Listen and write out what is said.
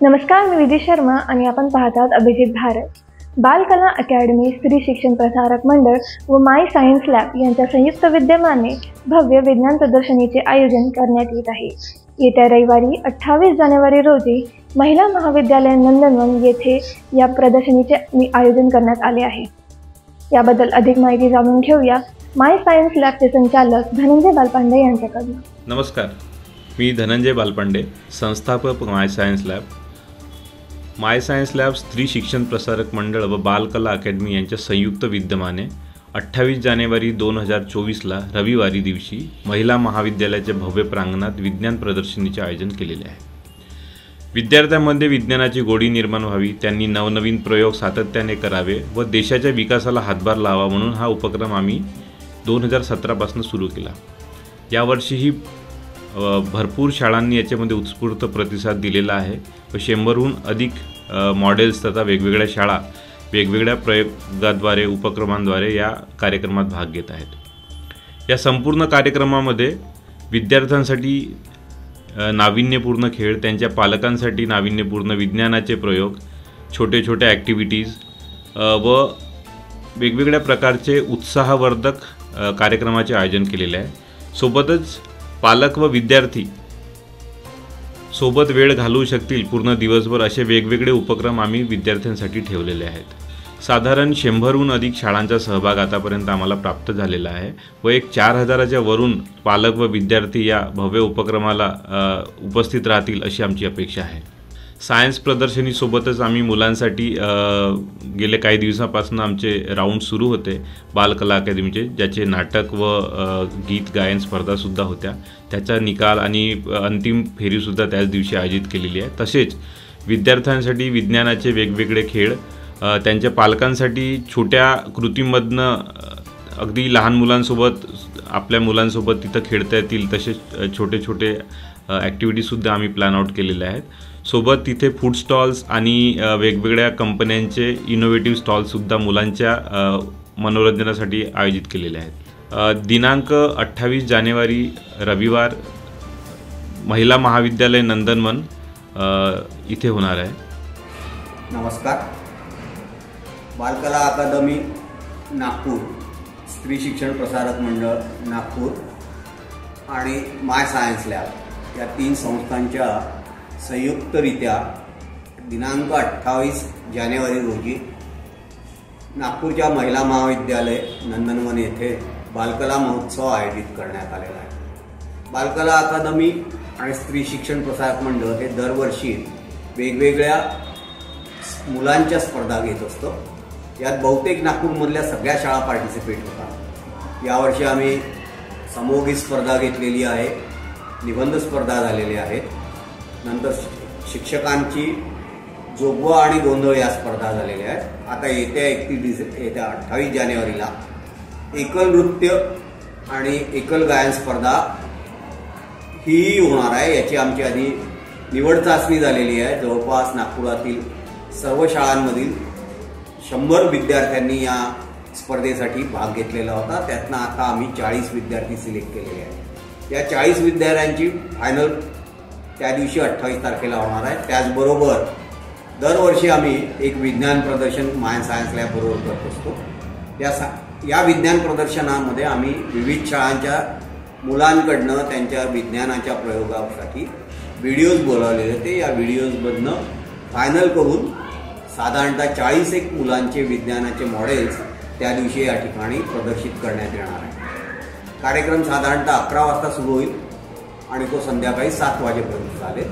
नमस्कार, मी विजय शर्मा आणि आपण पाहत आहात अभिजित भारत. बालकला अकॅडमी, स्त्री शिक्षण प्रसारक मंडळ व माय सायन्स लॅब यांच्या संयुक्त विद्यमाने भव्य विज्ञान प्रदर्शनीचे आयोजन करण्यात येत आहे. येत्या रविवारी 28 जानेवारी रोजी महिला महाविद्यालय नंदनवन येथे या प्रदर्शनीचे आयोजन करण्यात आले आहे. याबद्दल अधिक माहिती जाणून घेऊया माय सायन्स लॅबचे संचालक धनंजय बालपांडे यांच्याकडून. नमस्कार, मी धनंजय बालपांडे, संस्थापक माय सायन्स लॅब. माय सायन्स लॅब स्त्री शिक्षण प्रसारक मंडळ व बालकला अकॅडमी यांच्या संयुक्त विद्यमाने 28 जानेवारी 2024ला रविवारी दिवशी महिला महाविद्यालयाच्या भव्य प्रांगणात विज्ञान प्रदर्शनीचे आयोजन केलेले आहे. विद्यार्थ्यांमध्ये विज्ञानाची गोडी निर्माण व्हावी, त्यांनी नवनवीन प्रयोग सातत्याने करावे व देशाच्या विकासाला हातभार लावा म्हणून हा उपक्रम आम्ही 2017पासून सुरू केला. यावर्षीही भरपूर शाळांनी याच्यामध्ये उत्स्फूर्त प्रतिसाद दिलेला आहे व 100हून अधिक मॉडेल्स तथा वेगवेगळ्या शाळा वेगवेगळ्या प्रयोगाद्वारे उपक्रमांद्वारे या कार्यक्रमात भाग घेत आहेत. या संपूर्ण कार्यक्रमामध्ये विद्यार्थ्यांसाठी नाविन्यपूर्ण खेळ, त्यांच्या पालकांसाठी नाविन्यपूर्ण विज्ञानाचे प्रयोग, छोटे छोटे ॲक्टिव्हिटीज व वेगवेगळ्या प्रकारचे उत्साहवर्धक कार्यक्रमाचे आयोजन केलेले आहे. सोबतच पालक व विद्यार्थी सोबत वेळ घालवू शकतील पूर्ण दिवसभर असे वेगवेगळे उपक्रम आम्ही विद्यार्थ्यांसाठी ठेवलेले आहेत. साधारण 100हून अधिक शाळांचा सहभाग आतापर्यंत आम्हाला प्राप्त झालेला आहे व एक 4000च्या वरून पालक व विद्यार्थी या भव्य उपक्रमाला उपस्थित राहतील अशी आमची अपेक्षा आहे. सायन्स प्रदर्शनीसोबतच आम्ही मुलांसाठी गेले काही दिवसापासून आमचे राऊंड सुरू होते बालकला अकॅडमीचे, ज्याचे नाटक व गीत गायन स्पर्धासुद्धा होत्या. त्याचा निकाल आणि अंतिम फेरीसुद्धा त्याच दिवशी आयोजित केलेली आहे. तसेच विद्यार्थ्यांसाठी विज्ञानाचे वेगवेगळे खेळ, त्यांच्या पालकांसाठी छोट्या कृतीमधनं अगदी लहान मुलांसोबत आपल्या मुलांसोबत तिथं खेळता येतील तसेच छोटे छोटे ॲक्टिव्हिटीजसुद्धा आम्ही प्लॅन आउट केलेले आहेत. सोबत तिथे फूड स्टॉल्स आणि वेगवेगळ्या कंपन्यांचे इनोव्हेटिव्ह स्टॉल्ससुद्धा मुलांच्या मनोरंजनासाठी आयोजित केलेले आहेत. दिनांक 28 जानेवारी रविवार महिला महाविद्यालय नंदनवन इथे होणार आहे. नमस्कार, बालकला अकादमी नागपूर, स्त्री शिक्षण प्रसारक मंडळ नागपूर आणि माय सायन्स लॅब या 3 संस्थांच्या संयुक्तरित्या दिनांक 28 जानेवारी रोजी नागपूरच्या महिला महाविद्यालय नंदनवन येथे बालकला महोत्सव आयोजित करण्यात आलेला आहे. बालकला अकादमी आणि स्त्री शिक्षण प्रसारक मंडळ हे दरवर्षी वेगवेगळ्या मुलांच्या स्पर्धा घेत असतो. यात बहुतेक नागपूरमधल्या सगळ्या शाळा पार्टिसिपेट होतात. यावर्षी आम्ही समूहगीत स्पर्धा घेतलेली आहे, निबंध स्पर्धा झालेल्या आहेत. नंतर शिक्षकांची जोगवा आणि गोंधळ या स्पर्धा झालेल्या आहेत. आता येत्या 28 जानेवारीला एकल नृत्य आणि एकल गायन स्पर्धा ही होणार आहे. याची आमची आधी निवड चाचणी झालेली आहे. जवळपास नागपुरातील सर्व शाळांमधील 100 विद्यार्थ्यांनी या स्पर्धेसाठी भाग घेतलेला होता. त्यातनं आता आम्ही 40 विद्यार्थी सिलेक्ट केलेले आहेत. या 40 विद्यार्थ्यांची फायनल त्या दिवशी 28 तारखेला होणार आहे. त्याचबरोबर दरवर्षी आम्ही एक विज्ञान प्रदर्शन माय सायन्स लॅब बरोबर करत असतो. या विज्ञान प्रदर्शनामध्ये आम्ही विविध शाळांच्या मुलांकडनं त्यांच्या विज्ञानाच्या प्रयोगासाठी व्हिडिओज बोलावलेले होते. या व्हिडिओजमधनं फायनल करून साधारणतः 40 मुलांचे विज्ञानाचे मॉडेल्स त्या दिवशी या ठिकाणी प्रदर्शित करण्यात येणार आहे. कार्यक्रम साधारणतः 11 वाजता सुरू होईल आणि तो संध्याकाळी 7 वाजेपर्यंत चालेल.